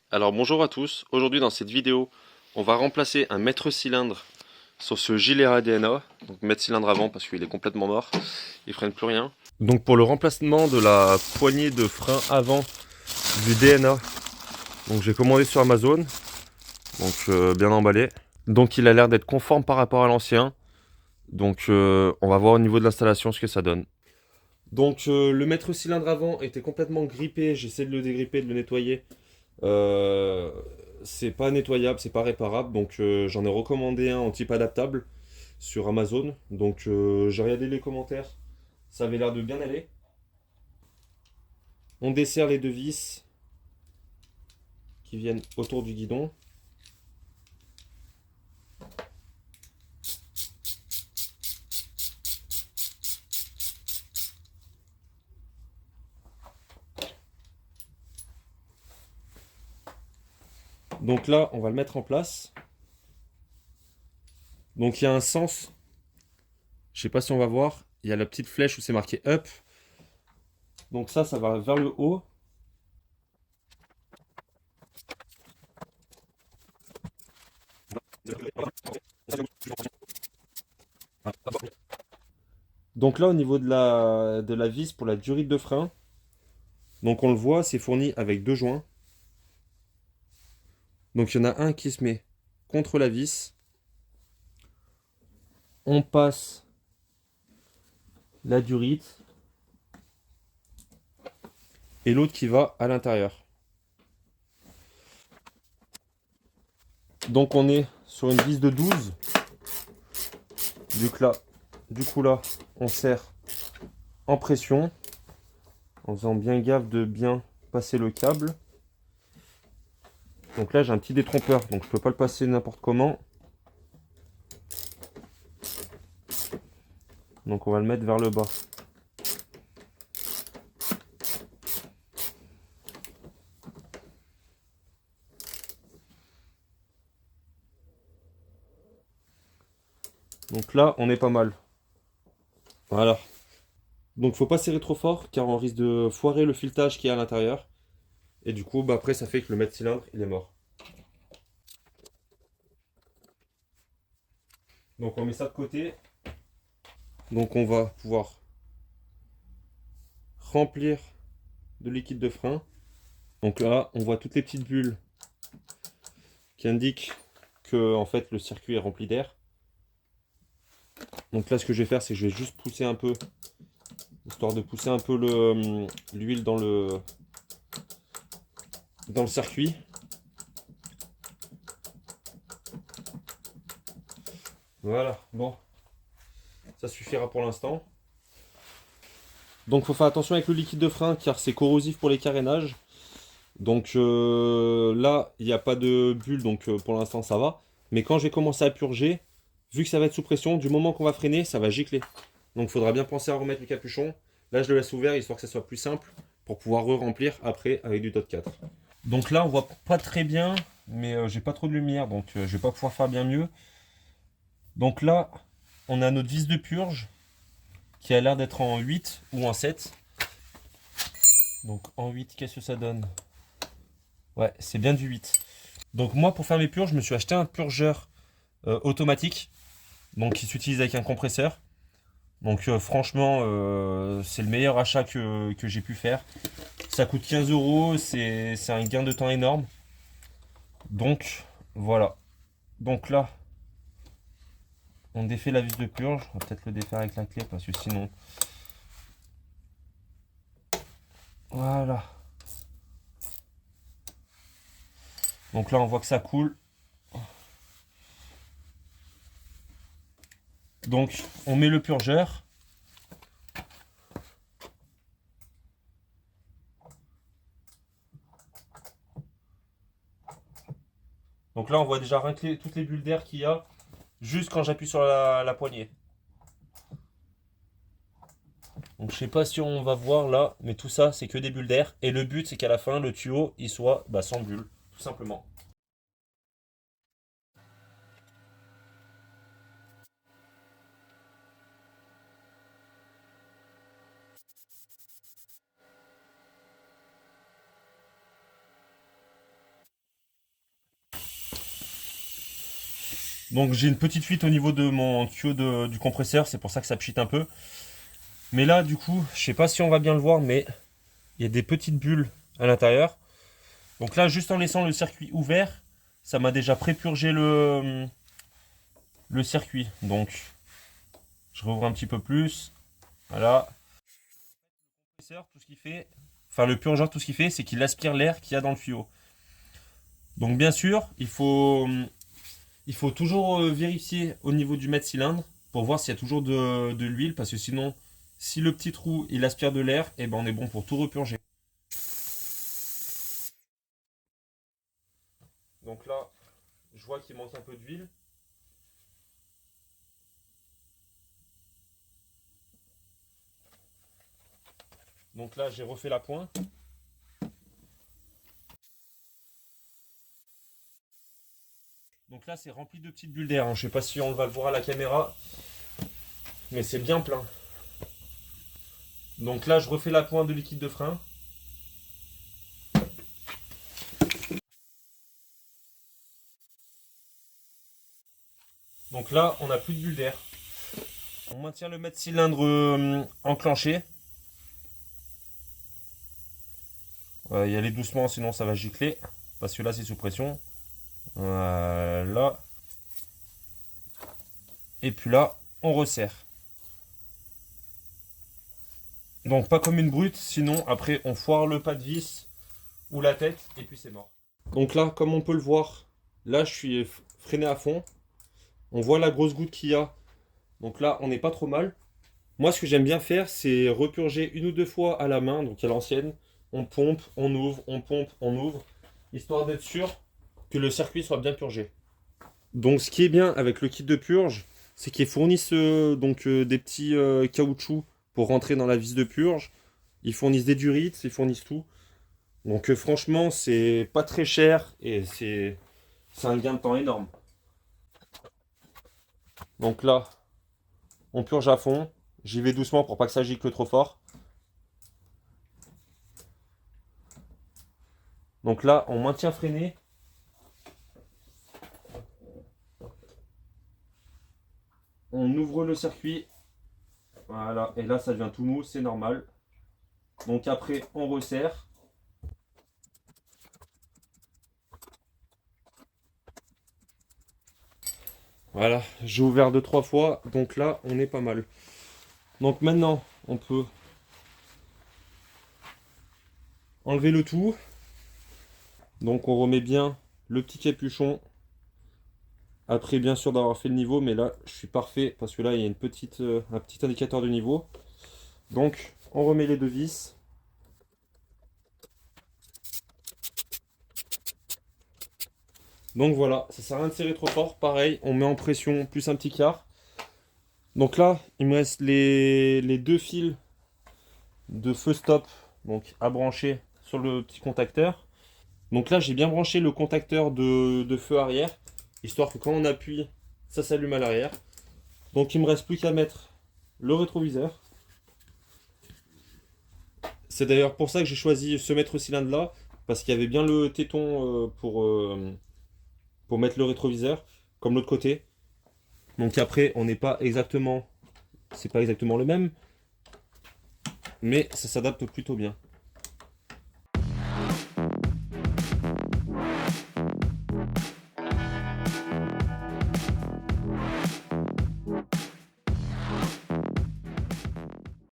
Alors bonjour à tous, aujourd'hui dans cette vidéo on va remplacer un mètre cylindre sur ce gilet DNA, donc mètre cylindre avant parce qu'il est complètement mort, il freine plus rien. Donc pour le remplacement de la poignée de frein avant du DNA, donc j'ai commandé sur Amazon, donc bien emballé. Donc il a l'air d'être conforme par rapport à l'ancien, donc on va voir au niveau de l'installation ce que ça donne. Donc le mètre cylindre avant était complètement grippé, j'essaie de le dégripper, de le nettoyer. Euh, c'est pas nettoyable, c'est pas réparable, donc j'en ai recommandé un en type adaptable sur Amazon. Donc j'ai regardé les commentaires, ça avait l'air de bien aller. On dessert les deux vis qui viennent autour du guidon. Donc là, on va le mettre en place. Donc il y a un sens, je sais pas si on va voir, il y a la petite flèche où c'est marqué up. Donc ça va vers le haut. Donc là, au niveau de la vis pour la durite de frein, donc on le voit, c'est fourni avec deux joints. Donc il y en a un qui se met contre la vis. On passe la durite et l'autre qui va à l'intérieur. Donc on est sur une vis de 12. Du coup là, on serre en pression en faisant bien gaffe de bien passer le câble. Donc là j'ai un petit détrompeur, donc je peux pas le passer n'importe comment. Donc on va le mettre vers le bas. Donc là on est pas mal. Voilà. Donc faut pas serrer trop fort car on risque de foirer le filetage qui est à l'intérieur. Et du coup après ça fait que le mètre cylindre il est mort. Donc on met ça de côté. Donc on va pouvoir remplir de liquide de frein. Donc là, on voit toutes les petites bulles qui indiquent que en fait le circuit est rempli d'air. Donc là, ce que je vais faire, c'est que je vais juste pousser un peu, histoire de pousser un peu l'huile dans le circuit. Voilà, bon, ça suffira pour l'instant. Donc faut faire attention avec le liquide de frein car c'est corrosif pour les carénages. Donc là, il n'y a pas de bulle, donc pour l'instant ça va. Mais quand je vais commencer à purger, vu que ça va être sous pression, du moment qu'on va freiner, ça va gicler. Donc il faudra bien penser à remettre le capuchon. Là, je le laisse ouvert histoire que ça soit plus simple pour pouvoir re-remplir après avec du DOT 4. Donc là, on voit pas très bien, mais j'ai pas trop de lumière, donc je vais pas pouvoir faire bien mieux. Donc là, on a notre vis de purge qui a l'air d'être en 8 ou en 7. Donc en 8, qu'est-ce que ça donne? Ouais, c'est bien du 8. Donc moi, pour faire mes purges, je me suis acheté un purgeur automatique, donc qui s'utilise avec un compresseur. Donc franchement, c'est le meilleur achat que j'ai pu faire. Ça coûte 15 euros, c'est un gain de temps énorme. Donc voilà. Donc là, on défait la vis de purge. On va peut-être le défaire avec la clé parce que sinon... Voilà. Donc là, on voit que ça coule. Donc on met le purgeur. Donc là, on voit déjà toutes les bulles d'air qu'il y a juste quand j'appuie sur la poignée. Donc je sais pas si on va voir là, mais tout ça c'est que des bulles d'air. Et le but c'est qu'à la fin le tuyau il soit sans bulles, tout simplement. Donc j'ai une petite fuite au niveau de mon tuyau du compresseur, c'est pour ça que ça pchite un peu. Mais là, du coup, je sais pas si on va bien le voir, mais il y a des petites bulles à l'intérieur. Donc là, juste en laissant le circuit ouvert, ça m'a déjà prépurgé le circuit. Donc, je rouvre un petit peu plus. Voilà. Le compresseur, tout ce qu'il fait, enfin le purgeur, tout ce qu'il fait, c'est qu'il aspire l'air qu'il y a dans le tuyau. Donc bien sûr, il faut toujours vérifier au niveau du mètre-cylindre pour voir s'il y a toujours de l'huile, parce que sinon, si le petit trou il aspire de l'air, et ben on est bon pour tout repurger. Donc là, je vois qu'il manque un peu d'huile. Donc là, j'ai refait la pointe. Donc là, c'est rempli de petites bulles d'air, hein. Je sais pas si on va le voir à la caméra, mais c'est bien plein. Donc là, je refais la pointe de liquide de frein. Donc là, on n'a plus de bulles d'air. On maintient le mètre-cylindre enclenché. Y aller doucement, sinon ça va gicler. Parce que là, c'est sous pression. Voilà. Et puis là, on resserre. Donc pas comme une brute, sinon après on foire le pas de vis ou la tête et puis c'est mort. Donc là, comme on peut le voir, là je suis freiné à fond. On voit la grosse goutte qu'il y a. Donc là, on n'est pas trop mal. Moi, ce que j'aime bien faire, c'est repurger une ou deux fois à la main, donc à l'ancienne. On pompe, on ouvre, on pompe, on ouvre, histoire d'être sûr que le circuit soit bien purgé. Donc ce qui est bien avec le kit de purge, c'est qu'ils fournissent des petits caoutchoucs pour rentrer dans la vis de purge. Ils fournissent des durites, ils fournissent tout. Donc franchement, c'est pas très cher et c'est un gain de temps énorme. Donc là, on purge à fond. J'y vais doucement pour pas que ça gicle trop fort. Donc là, on maintient freiné. On ouvre le circuit. Voilà, et là ça devient tout mou, c'est normal. Donc après, on resserre. Voilà, j'ai ouvert 2-3 fois, donc là, on est pas mal. Donc maintenant, on peut enlever le tout. Donc on remet bien le petit capuchon. Après, bien sûr, d'avoir fait le niveau, mais là, je suis parfait parce que là, il y a un petit indicateur de niveau. Donc, on remet les deux vis. Donc voilà, ça sert à rien de serrer trop fort. Pareil, on met en pression plus un petit quart. Donc là, il me reste les deux fils de feu stop donc à brancher sur le petit contacteur. Donc là, j'ai bien branché le contacteur de feu arrière, histoire que quand on appuie, ça s'allume à l'arrière. Donc il me reste plus qu'à mettre le rétroviseur. C'est d'ailleurs pour ça que j'ai choisi ce mètre-cylindre là, parce qu'il y avait bien le téton pour mettre le rétroviseur, comme l'autre côté. Donc après, on n'est pas exactement, c'est pas exactement le même, mais ça s'adapte plutôt bien.